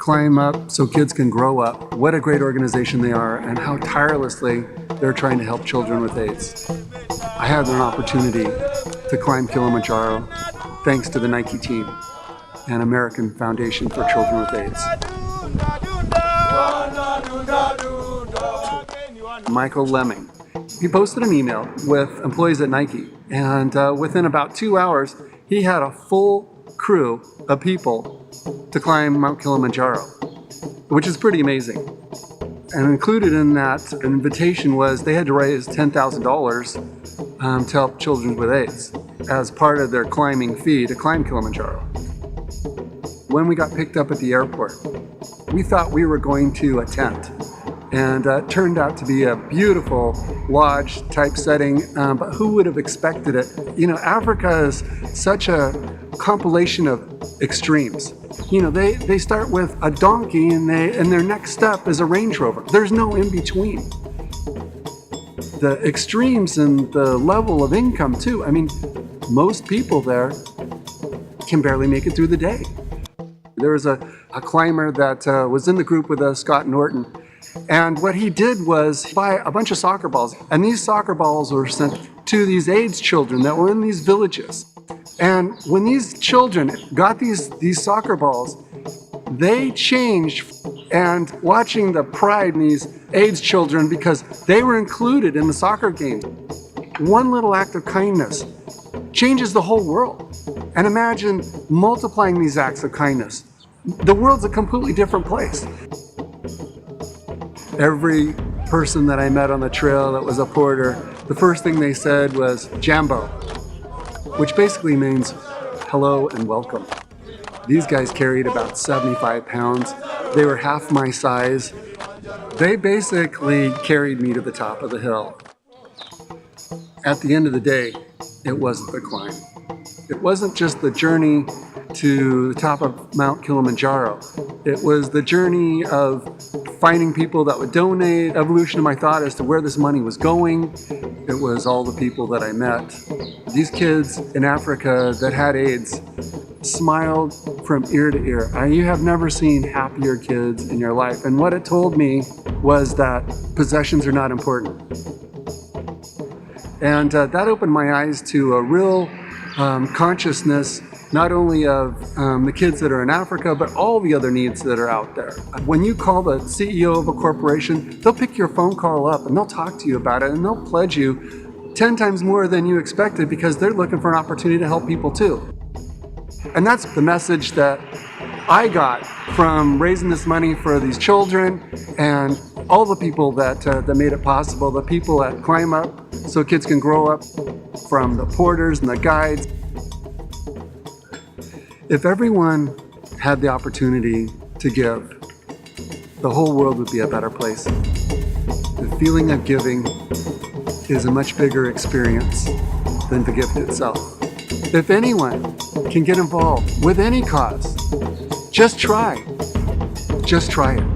Climb Up So Kids Can Grow Up. What a great organization they are, and how tirelessly they're trying to help children with AIDS. I had an opportunity to climb Kilimanjaro thanks to the Nike team and American Foundation for Children with AIDS. Michael Lemming. He posted an email with employees at Nike, and within about 2 hours, he had a full crew of people to climb Mount Kilimanjaro, which is pretty amazing. And included in that invitation was they had to raise $10,000 to help children with AIDS as part of their climbing fee to climb Kilimanjaro. When we got picked up at the airport, we thought we were going to a tent, and it turned out to be a beautiful lodge type setting, but who would have expected it? You know, Africa is such a compilation of extremes. You know, they start with a donkey and their next step is a Range Rover. There's no in between. The extremes and the level of income too. I mean, most people there can barely make it through the day. There was a climber that was in the group with us, Scott Norton, and what he did was buy a bunch of soccer balls, and these soccer balls were sent to these AIDS children that were in these villages. And when these children got these soccer balls, they changed, and watching the pride in these AIDS children because they were included in the soccer games. One little act of kindness changes the whole world. And imagine multiplying these acts of kindness. The world's a completely different place. Every person that I met on the trail that was a porter, the first thing they said was Jambo, which basically means hello and welcome. These guys carried about 75 pounds. They were half my size. They basically carried me to the top of the hill. At the end of the day, it wasn't the climb. It wasn't just the journey to the top of Mount Kilimanjaro. It was the journey of finding people that would donate, evolution of my thought as to where this money was going. It was all the people that I met. These kids in Africa that had AIDS smiled from ear to ear. You have never seen happier kids in your life. And what it told me was that possessions are not important. And that opened my eyes to a real consciousness, not only of the kids that are in Africa, but all the other needs that are out there. When you call the CEO of a corporation, they'll pick your phone call up and they'll talk to you about it, and they'll pledge you 10 times more than you expected because they're looking for an opportunity to help people too. And that's the message that I got from raising this money for these children and all the people that made it possible, the people that Climb Up So Kids Can Grow Up, from the porters and the guides. If everyone had the opportunity to give, the whole world would be a better place. The feeling of giving is a much bigger experience than the gift itself. If anyone can get involved with any cause, just try. Just try it.